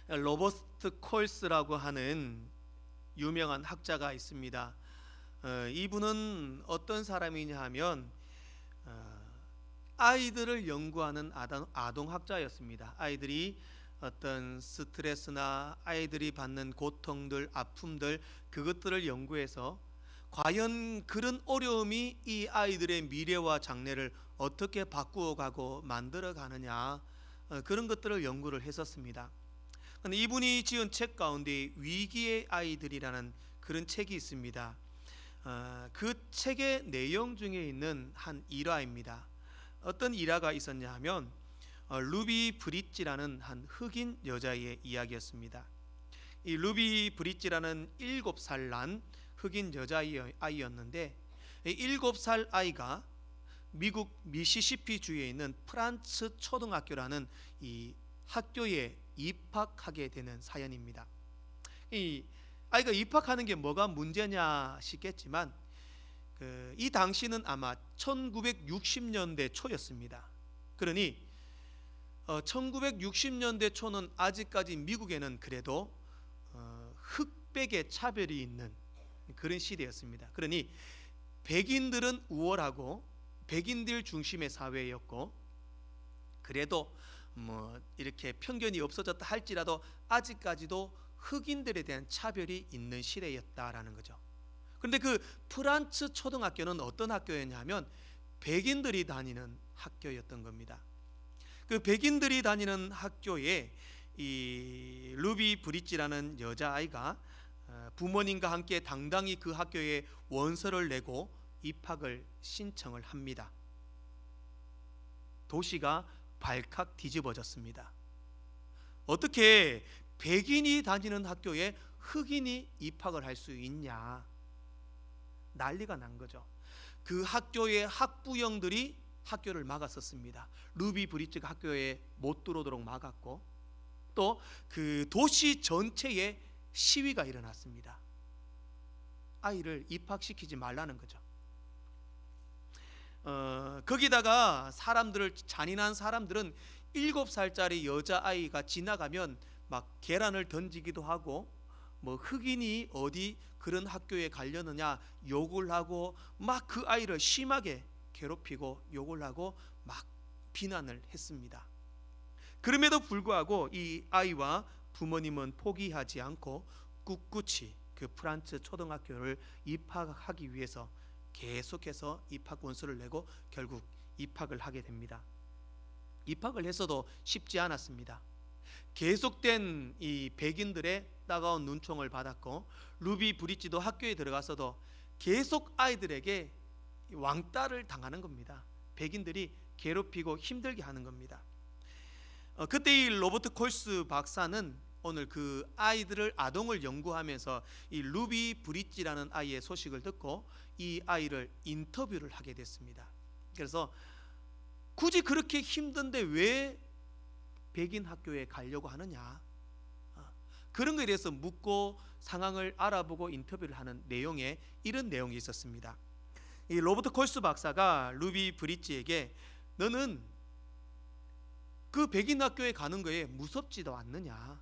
로버트 콜스라고 하는 유명한 학자가 있습니다. 이분은 어떤 사람이냐 하면 아이들을 연구하는 아동학자였습니다. 아이들이 어떤 스트레스나 아이들이 받는 고통들, 아픔들, 그것들을 연구해서 과연 그런 어려움이 이 아이들의 미래와 장래를 어떻게 바꾸어가고 만들어가느냐, 그런 것들을 연구를 했었습니다. 근데 이분이 지은 책 가운데 위기의 아이들이라는 그런 책이 있습니다. 그 책의 내용 중에 있는 한 일화입니다. 어떤 일화가 있었냐 하면 루비 브릿지라는 한 흑인 여자의 이야기였습니다. 이 루비 브릿지라는 7살 난 흑인 여자아이였는데, 7살 아이가 미국 미시시피 주에 있는 프란츠 초등학교라는 이 학교에 입학하게 되는 사연입니다. 이 아이가 입학하는 게 뭐가 문제냐 싶겠지만, 이 당시는 아마 1960년대 초였습니다. 그러니 1960년대 초는 아직까지 미국에는 그래도 흑백의 차별이 있는 그런 시대였습니다. 그러니 백인들은 우월하고 백인들 중심의 사회였고, 그래도 뭐 이렇게 편견이 없어졌다 할지라도 아직까지도 흑인들에 대한 차별이 있는 시대였다라는 거죠. 그런데 그 프란츠 초등학교는 어떤 학교였냐면 백인들이 다니는 학교였던 겁니다. 그 백인들이 다니는 학교에 이 루비 브릿지라는 여자아이가 부모님과 함께 당당히 그 학교에 원서를 내고 입학을 신청을 합니다. 도시가 발칵 뒤집어졌습니다. 어떻게 백인이 다니는 학교에 흑인이 입학을 할 수 있냐, 난리가 난 거죠. 그 학교의 학부형들이 학교를 막았었습니다. 루비 브릿지가 학교에 못 들어오도록 막았고, 또 그 도시 전체에 시위가 일어났습니다. 아이를 입학시키지 말라는 거죠. 거기다가 잔인한 사람들은 7살짜리 여자아이가 지나가면 막 계란을 던지기도 하고, 뭐 흑인이 어디 그런 학교에 가려느냐 욕을 하고, 막 그 아이를 심하게 괴롭히고 욕을 하고 막 비난을 했습니다. 그럼에도 불구하고 이 아이와 부모님은 포기하지 않고 꿋꿋이 그 프란츠 초등학교를 입학하기 위해서 계속해서 입학 원서를 내고 결국 입학을 하게 됩니다. 입학을 했어도 쉽지 않았습니다. 계속된 이 백인들의 따가운 눈총을 받았고, 루비 브릿지도 학교에 들어가서도 계속 아이들에게 왕따를 당하는 겁니다. 백인들이 괴롭히고 힘들게 하는 겁니다. 그때 이 로버트 콜스 박사는 오늘 그 아동을 연구하면서 이 루비 브릿지라는 아이의 소식을 듣고 이 아이를 인터뷰를 하게 됐습니다. 그래서 굳이 그렇게 힘든데 왜 백인 학교에 가려고 하느냐, 그런 것에 대해서 묻고 상황을 알아보고 인터뷰를 하는 내용에 이런 내용이 있었습니다. 이 로버트 콜스 박사가 루비 브릿지에게 너는 그 백인 학교에 가는 거에 무섭지도 않느냐,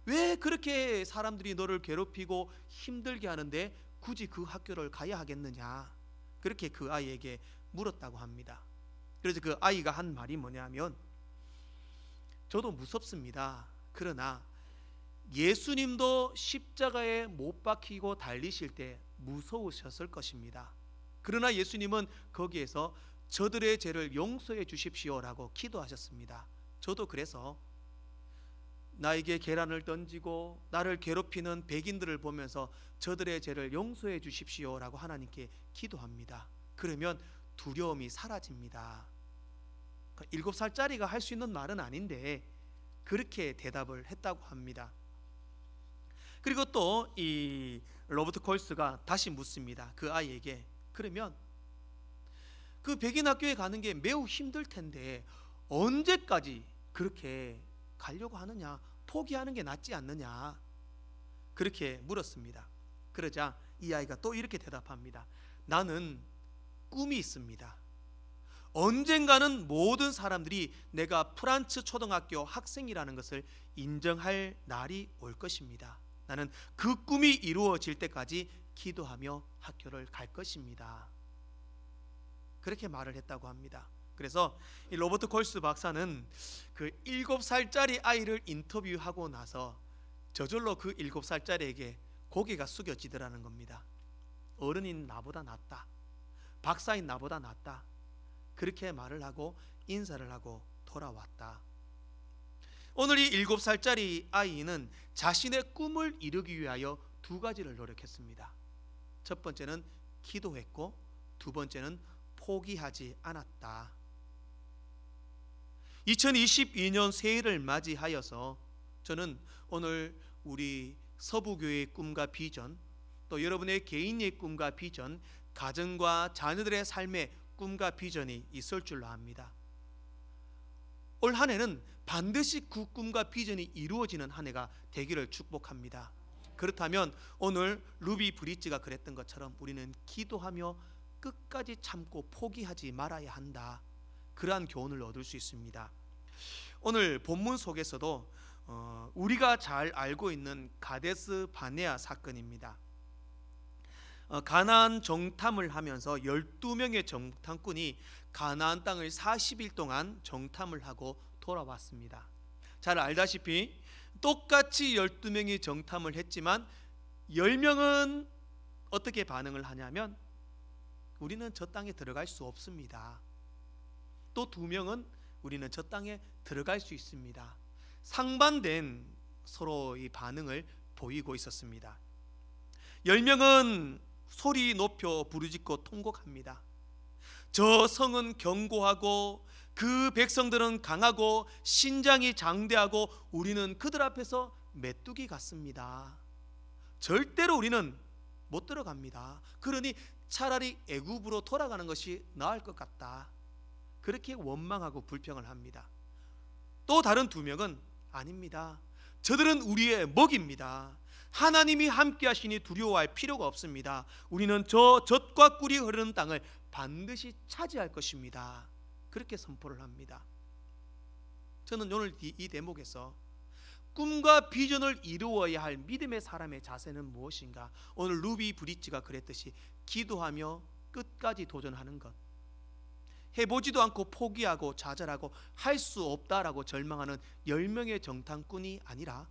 왜 그렇게 사람들이 너를 괴롭히고 힘들게 하는데 굳이 그 학교를 가야 하겠느냐, 그렇게 그 아이에게 물었다고 합니다. 그래서 그 아이가 한 말이 뭐냐면, 저도 무섭습니다. 그러나 예수님도 십자가에 못 박히고 달리실 때 무서우셨을 것입니다. 그러나 예수님은 거기에서 저들의 죄를 용서해 주십시오라고 기도하셨습니다. 저도 그래서 나에게 계란을 던지고 나를 괴롭히는 백인들을 보면서 저들의 죄를 용서해 주십시오라고 하나님께 기도합니다. 그러면 두려움이 사라집니다. 7살짜리가 할 수 있는 말은 아닌데 그렇게 대답을 했다고 합니다. 그리고 또 이 로버트 콜스가 다시 묻습니다. 그 아이에게, 그러면 그 백인 학교에 가는 게 매우 힘들 텐데 언제까지 그렇게 가려고 하느냐, 포기하는 게 낫지 않느냐, 그렇게 물었습니다. 그러자 이 아이가 또 이렇게 대답합니다. 나는 꿈이 있습니다. 언젠가는 모든 사람들이 내가 프란츠 초등학교 학생이라는 것을 인정할 날이 올 것입니다. 나는 그 꿈이 이루어질 때까지 기도하며 학교를 갈 것입니다. 그렇게 말을 했다고 합니다. 그래서 이 로버트 콜스 박사는 그 7살짜리 아이를 인터뷰하고 나서 저절로 그 7살짜리에게 고개가 숙여지더라는 겁니다. 어른인 나보다 낫다, 박사인 나보다 낫다, 그렇게 말을 하고 인사를 하고 돌아왔다. 오늘 이 7살짜리 아이는 자신의 꿈을 이루기 위하여 두 가지를 노력했습니다. 첫 번째는 기도했고, 두 번째는 포기하지 않았다. 2022년 새해를 맞이하여서 저는 오늘 우리 서부교회의 꿈과 비전, 또 여러분의 개인의 꿈과 비전, 가정과 자녀들의 삶의 꿈과 비전이 있을 줄로 압니다. 올 한 해는 반드시 그 꿈과 비전이 이루어지는 한 해가 되기를 축복합니다. 그렇다면 오늘 루비 브릿지가 그랬던 것처럼 우리는 기도하며 끝까지 참고 포기하지 말아야 한다. 그러한 교훈을 얻을 수 있습니다. 오늘 본문 속에서도 우리가 잘 알고 있는 가데스 바네아 사건입니다. 가나안 정탐을 하면서 12명의 정탐꾼이 가나안 땅을 40일 동안 정탐을 하고 돌아왔습니다. 잘 알다시피 똑같이 12명이 정탐을 했지만 10명은 어떻게 반응을 하냐면 우리는 저 땅에 들어갈 수 없습니다. 또 2명은 우리는 저 땅에 들어갈 수 있습니다. 상반된 서로의 반응을 보이고 있었습니다. 10명은 소리 높여 부르짖고 통곡합니다. 저 성은 견고하고 그 백성들은 강하고 신장이 장대하고 우리는 그들 앞에서 메뚜기 같습니다. 절대로 우리는 못 들어갑니다. 그러니 차라리 애굽으로 돌아가는 것이 나을 것 같다. 그렇게 원망하고 불평을 합니다. 또 다른 2명은 아닙니다. 저들은 우리의 먹입니다. 하나님이 함께 하시니 두려워할 필요가 없습니다. 우리는 저 젖과 꿀이 흐르는 땅을 반드시 차지할 것입니다. 그렇게 선포를 합니다. 저는 오늘 이 대목에서 꿈과 비전을 이루어야 할 믿음의 사람의 자세는 무엇인가? 오늘 루비 브릿지가 그랬듯이 기도하며 끝까지 도전하는 것, 해보지도 않고 포기하고 좌절하고 할 수 없다라고 절망하는 10명의 정탐꾼이 아니라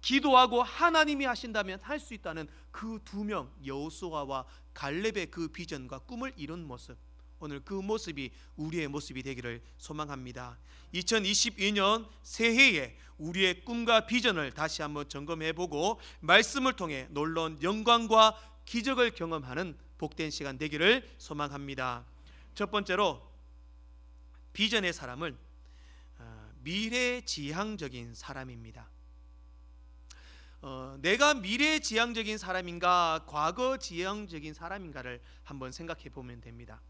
기도하고 하나님이 하신다면 할 수 있다는 그 2명 여호수아와 갈렙의 그 비전과 꿈을 이룬 모습, 오늘 그 모습이 우리의 모습이 되기를 소망합니다. 2022년 새해에 우리의 꿈과 비전을 다시 한번 점검해보고 말씀을 통해 놀라운 영광과 기적을 경험하는 복된 시간 되기를 소망합니다. 첫 번째로 비전의 사람은 미래지향적인 사람입니다. 내가 미래지향적인 사람인가 과거지향적인 사람인가를 한번 생각해 보면 됩니다.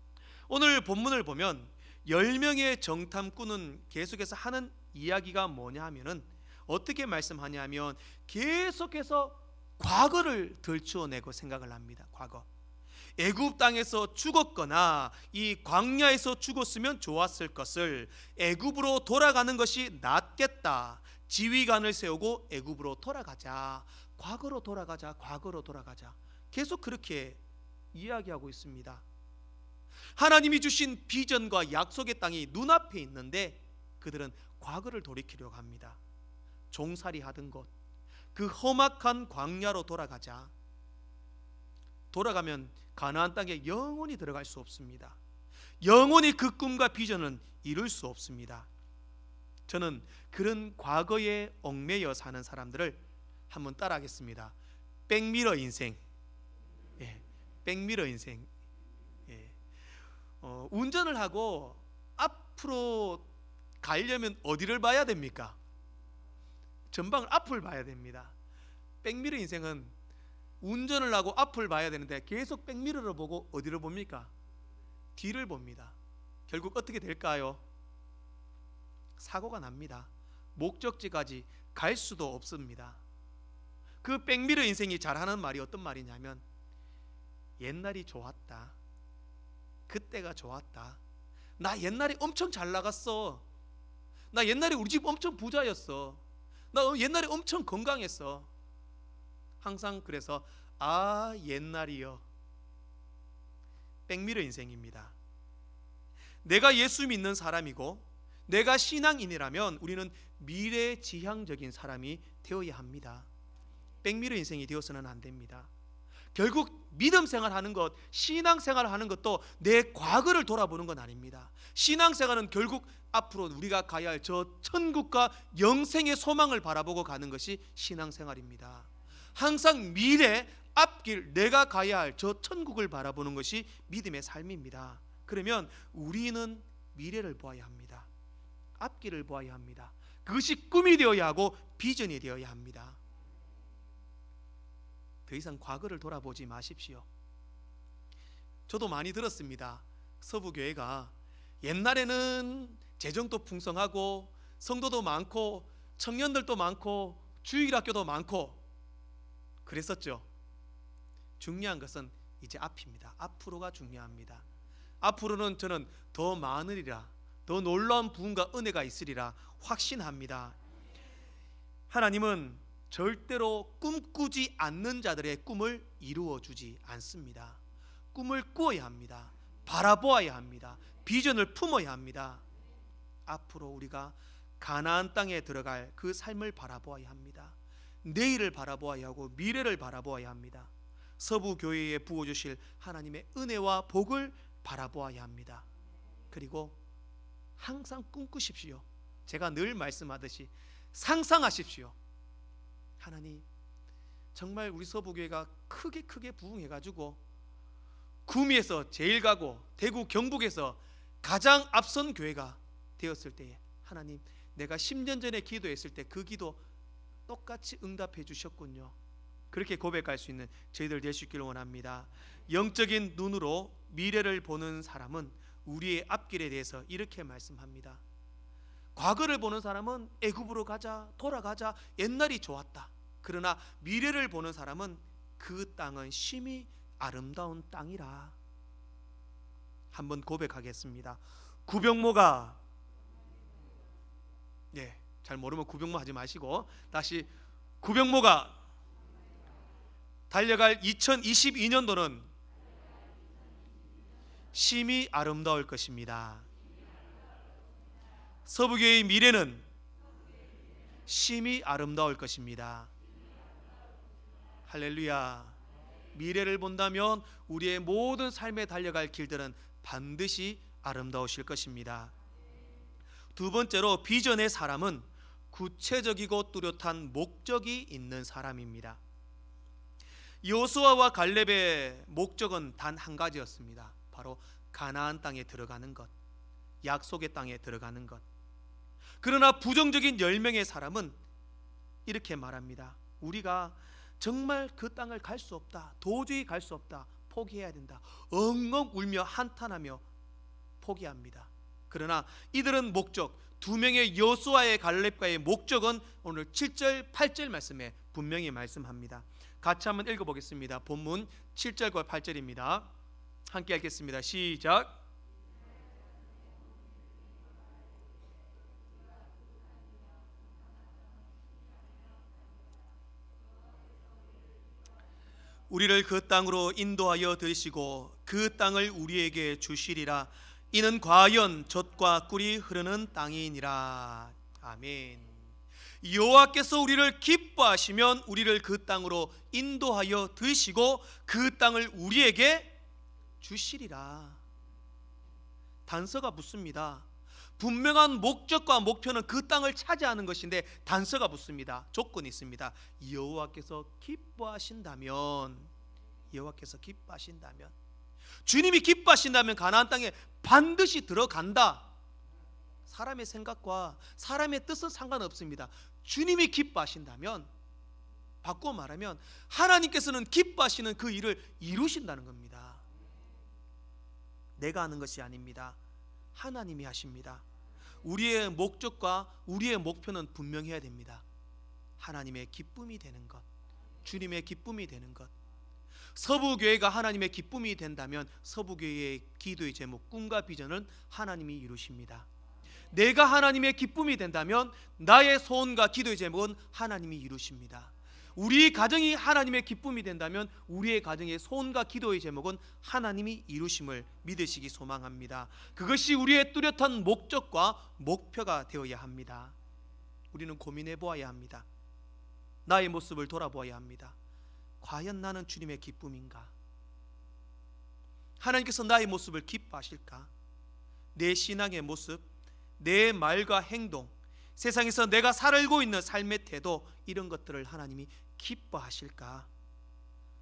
오늘 본문을 보면 10명의 정탐꾼은 계속해서 하는 이야기가 뭐냐 하면은 어떻게 말씀하냐 하면 계속해서 과거를 들추어내고 생각을 합니다. 과거, 애굽 땅에서 죽었거나 이 광야에서 죽었으면 좋았을 것을 애굽으로 돌아가는 것이 낫겠다. 지휘관을 세우고 애굽으로 돌아가자, 과거로 돌아가자, 과거로 돌아가자, 계속 그렇게 이야기하고 있습니다. 하나님이 주신 비전과 약속의 땅이 눈앞에 있는데 그들은 과거를 돌이키려고 합니다. 종살이 하던 곳, 그 험악한 광야로 돌아가자. 돌아가면 가나안 땅에 영원히 들어갈 수 없습니다. 영원히 그 꿈과 비전은 이룰 수 없습니다. 저는 그런 과거에 얽매여 사는 사람들을 한번 따라하겠습니다. 백미러 인생. 백미러 인생. 운전을 하고 앞으로 가려면 어디를 봐야 됩니까? 전방을 앞을 봐야 됩니다. 백미러 인생은 운전을 하고 앞을 봐야 되는데 계속 백미러를 보고 어디를 봅니까? 뒤를 봅니다. 결국 어떻게 될까요? 사고가 납니다. 목적지까지 갈 수도 없습니다. 그 백미러 인생이 잘하는 말이 어떤 말이냐면 옛날이 좋았다, 그때가 좋았다, 나 옛날에 엄청 잘 나갔어. 나 옛날에 우리 집 엄청 부자였어. 나 옛날에 엄청 건강했어. 항상 그래서 아 옛날이요. 백미러 인생입니다. 내가 예수 믿는 사람이고 내가 신앙인이라면 우리는 미래지향적인 사람이 되어야 합니다. 백미러 인생이 되어서는 안 됩니다. 결국 믿음 생활하는 것, 신앙생활을 하는 것도 내 과거를 돌아보는 건 아닙니다. 신앙생활은 결국 앞으로 우리가 가야 할 저 천국과 영생의 소망을 바라보고 가는 것이 신앙생활입니다. 항상 미래, 앞길, 내가 가야 할 저 천국을 바라보는 것이 믿음의 삶입니다. 그러면 우리는 미래를 보아야 합니다. 앞길을 보아야 합니다. 그것이 꿈이 되어야 하고 비전이 되어야 합니다. 더 이상 과거를 돌아보지 마십시오. 저도 많이 들었습니다. 서부교회가 옛날에는 재정도 풍성하고 성도도 많고 청년들도 많고 주일학교도 많고 그랬었죠. 중요한 것은 이제 앞입니다. 앞으로가 중요합니다. 앞으로는 저는 더 많으리라, 더 놀라운 부흥과 은혜가 있으리라 확신합니다. 하나님은 절대로 꿈꾸지 않는 자들의 꿈을 이루어 주지 않습니다. 꿈을 꾸어야 합니다. 바라보아야 합니다. 비전을 품어야 합니다. 앞으로 우리가 가나안 땅에 들어갈 그 삶을 바라보아야 합니다. 내일을 바라보아야 하고 미래를 바라보아야 합니다. 서부 교회에 부어 주실 하나님의 은혜와 복을 바라보아야 합니다. 그리고 항상 꿈꾸십시오. 제가 늘 말씀하듯이 상상하십시오. 하나님, 정말 우리 서부교회가 크게 부흥해가지고 구미에서 제일 가고 대구 경북에서 가장 앞선 교회가 되었을 때에 하나님, 내가 10년 전에 기도했을 때 그 기도 똑같이 응답해 주셨군요. 그렇게 고백할 수 있는 저희들 될 수 있기를 원합니다. 영적인 눈으로 미래를 보는 사람은 우리의 앞길에 대해서 이렇게 말씀합니다. 과거를 보는 사람은 애굽으로 가자, 돌아가자, 옛날이 좋았다. 그러나 미래를 보는 사람은 그 땅은 심히 아름다운 땅이라. 한번 고백하겠습니다. 구병모가, 잘 모르면 구병모 하지 마시고 다시, 구병모가 달려갈 2022년도는 심히 아름다울 것입니다. 서부교회의 미래는 심히 아름다울 것입니다. 할렐루야. 미래를 본다면 우리의 모든 삶에 달려갈 길들은 반드시 아름다우실 것입니다. 두 번째로, 비전의 사람은 구체적이고 뚜렷한 목적이 있는 사람입니다. 여호수아와 갈렙의 목적은 단 한 가지였습니다. 바로 가나안 땅에 들어가는 것, 약속의 땅에 들어가는 것. 그러나 부정적인 10명의 사람은 이렇게 말합니다. 우리가 정말 그 땅을 갈 수 없다, 도저히 갈 수 없다, 포기해야 된다. 엉엉 울며 한탄하며 포기합니다. 그러나 이들은 목적, 두 명의 여호수아의 갈렙과의 목적은 오늘 7절 8절 말씀에 분명히 말씀합니다. 같이 한번 읽어보겠습니다. 본문 7절과 8절입니다. 함께 읽겠습니다. 시작. 우리를 그 땅으로 인도하여 들이시고 그 땅을 우리에게 주시리라. 이는 과연 젖과 꿀이 흐르는 땅이니라. 아멘. 여호와께서 우리를 기뻐하시면 우리를 그 땅으로 인도하여 들이시고 그 땅을 우리에게 주시리라. 단서가 붙습니다. 분명한 목적과 목표는 그 땅을 차지하는 것인데 단서가 붙습니다. 조건이 있습니다. 여호와께서 기뻐하신다면, 여호와께서 기뻐하신다면, 주님이 기뻐하신다면 가나안 땅에 반드시 들어간다. 사람의 생각과 사람의 뜻은 상관없습니다. 주님이 기뻐하신다면, 바꾸어 말하면 하나님께서는 기뻐하시는 그 일을 이루신다는 겁니다. 내가 하는 것이 아닙니다. 하나님이 하십니다. 우리의 목적과 우리의 목표는 분명해야 됩니다. 하나님의 기쁨이 되는 것, 주님의 기쁨이 되는 것. 서부교회가 하나님의 기쁨이 된다면 서부교회의 기도의 제목, 꿈과 비전은 하나님이 이루십니다. 내가 하나님의 기쁨이 된다면 나의 소원과 기도의 제목은 하나님이 이루십니다. 우리 가정이 하나님의 기쁨이 된다면 우리의 가정의 소원과 기도의 제목은 하나님이 이루심을 믿으시기 소망합니다. 그것이 우리의 뚜렷한 목적과 목표가 되어야 합니다. 우리는 고민해 보아야 합니다. 나의 모습을 돌아보아야 합니다. 과연 나는 주님의 기쁨인가? 하나님께서 나의 모습을 기뻐하실까? 내 신앙의 모습, 내 말과 행동, 세상에서 내가 살고 있는 삶의 태도, 이런 것들을 하나님이 기뻐하실까?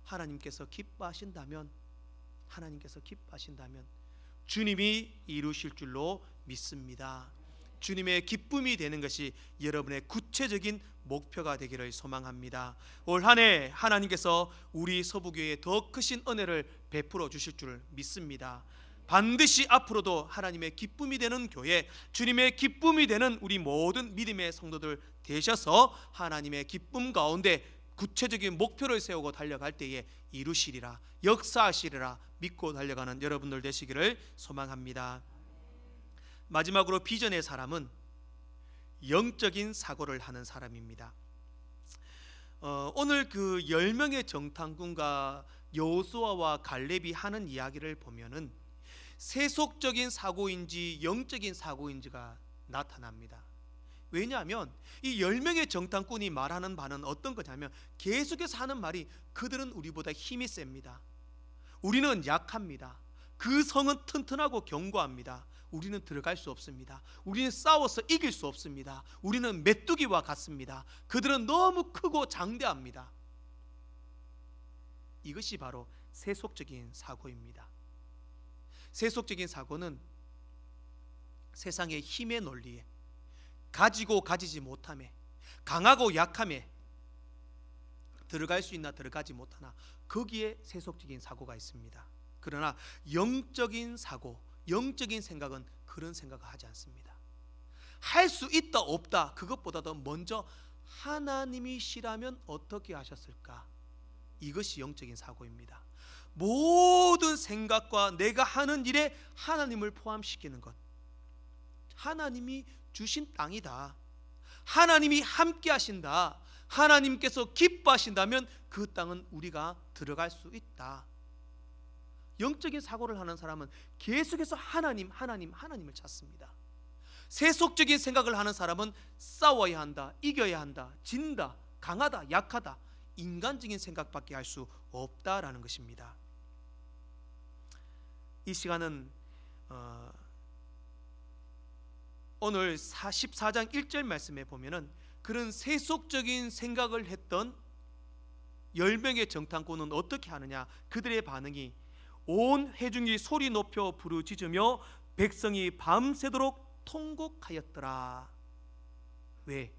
하나님께서 기뻐하신다면 주님이 이루실 줄로 믿습니다. 주님의 기쁨이 되는 것이 여러분의 구체적인 목표가 되기를 소망합니다. 올 한 해 하나님께서 우리 서부교회에 더 크신 은혜를 베풀어 주실 줄 믿습니다. 반드시 앞으로도 하나님의 기쁨이 되는 교회, 주님의 기쁨이 되는 우리 모든 믿음의 성도들 되셔서 하나님의 기쁨 가운데 구체적인 목표를 세우고 달려갈 때에 이루시리라, 역사하시리라 믿고 달려가는 여러분들 되시기를 소망합니다. 마지막으로 비전의 사람은 영적인 사고를 하는 사람입니다. 오늘 그 10명의 정탐꾼과 여호수아와 갈렙이 하는 이야기를 보면은 세속적인 사고인지 영적인 사고인지가 나타납니다. 왜냐하면 이 10명의 정탐꾼이 말하는 바는 어떤 거냐면 계속해서 하는 말이 그들은 우리보다 힘이 셉니다. 우리는 약합니다. 그 성은 튼튼하고 견고합니다. 우리는 들어갈 수 없습니다. 우리는 싸워서 이길 수 없습니다. 우리는 메뚜기와 같습니다. 그들은 너무 크고 장대합니다. 이것이 바로 세속적인 사고입니다. 세속적인 사고는 세상의 힘의 논리에, 가지고 가지지 못함에, 강하고 약함에, 들어갈 수 있나 들어가지 못하나, 거기에 세속적인 사고가 있습니다. 그러나 영적인 사고, 영적인 생각은 그런 생각을 하지 않습니다. 할 수 있다 없다, 그것보다도 먼저 하나님이시라면 어떻게 하셨을까? 이것이 영적인 사고입니다. 모든 생각과 내가 하는 일에 하나님을 포함시키는 것. 하나님이 주신 땅이다, 하나님이 함께 하신다, 하나님께서 기뻐하신다면 그 땅은 우리가 들어갈 수 있다. 영적인 사고를 하는 사람은 계속해서 하나님을 찾습니다. 세속적인 생각을 하는 사람은 싸워야 한다, 이겨야 한다, 진다, 강하다, 약하다, 인간적인 생각밖에 할 수 없다라는 것입니다. 이 시간은 오늘 14장 1절 말씀에 보면은 그런 세속적인 생각을 했던 10명의 정탐꾼은 어떻게 하느냐? 그들의 반응이 온 회중이 소리 높여 부르짖으며 백성이 밤새도록 통곡하였더라. 왜?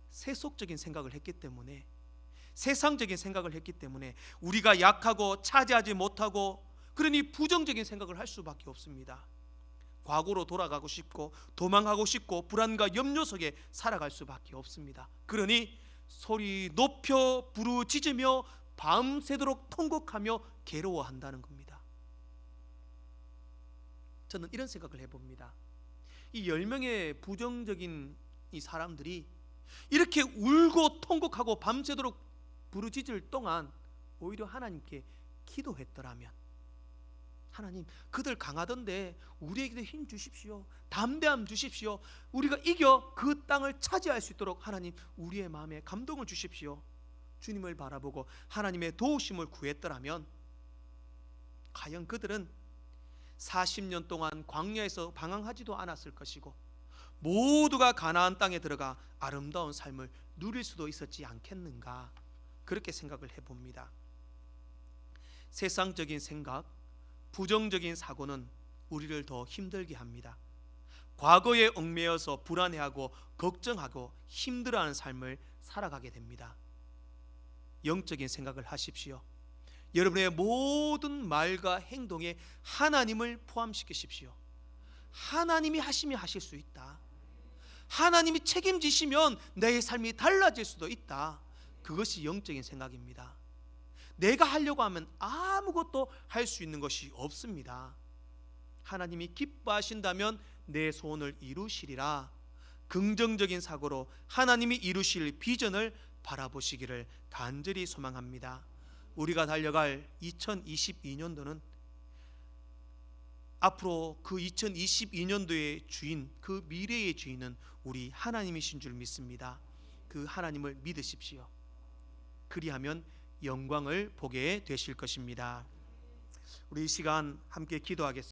세속적인 생각을 했기 때문에, 세상적인 생각을 했기 때문에 우리가 약하고 차지하지 못하고, 그러니 부정적인 생각을 할 수밖에 없습니다. 과거로 돌아가고 싶고 도망하고 싶고 불안과 염려 속에 살아갈 수밖에 없습니다. 그러니 소리 높여 부르짖으며 밤새도록 통곡하며 괴로워한다는 겁니다. 저는 이런 생각을 해봅니다. 이 10명의 부정적인 이 사람들이 이렇게 울고 통곡하고 밤새도록 부르짖을 동안 오히려 하나님께 기도했더라면, 하나님, 그들 강하던데 우리에게도 힘 주십시오, 담대함 주십시오, 우리가 이겨 그 땅을 차지할 수 있도록 하나님 우리의 마음에 감동을 주십시오, 주님을 바라보고 하나님의 도우심을 구했더라면 과연 그들은 40년 동안 광야에서 방황하지도 않았을 것이고 모두가 가나안 땅에 들어가 아름다운 삶을 누릴 수도 있었지 않겠는가, 그렇게 생각을 해봅니다. 세상적인 생각, 부정적인 사고는 우리를 더 힘들게 합니다. 과거에 얽매여서 불안해하고 걱정하고 힘들어하는 삶을 살아가게 됩니다. 영적인 생각을 하십시오. 여러분의 모든 말과 행동에 하나님을 포함시키십시오. 하나님이 하시면 하실 수 있다. 하나님이 책임지시면 내 삶이 달라질 수도 있다. 그것이 영적인 생각입니다. 내가 하려고 하면 아무것도 할 수 있는 것이 없습니다. 하나님이 기뻐하신다면 내 소원을 이루시리라. 긍정적인 사고로 하나님이 이루실 비전을 바라보시기를 간절히 소망합니다. 우리가 달려갈 2022년도는 앞으로 그 2022년도의 주인, 그 미래의 주인은 우리 하나님이신 줄 믿습니다. 그 하나님을 믿으십시오. 그리하면 영광을 보게 되실 것입니다. 우리 이 시간 함께 기도하겠습니다.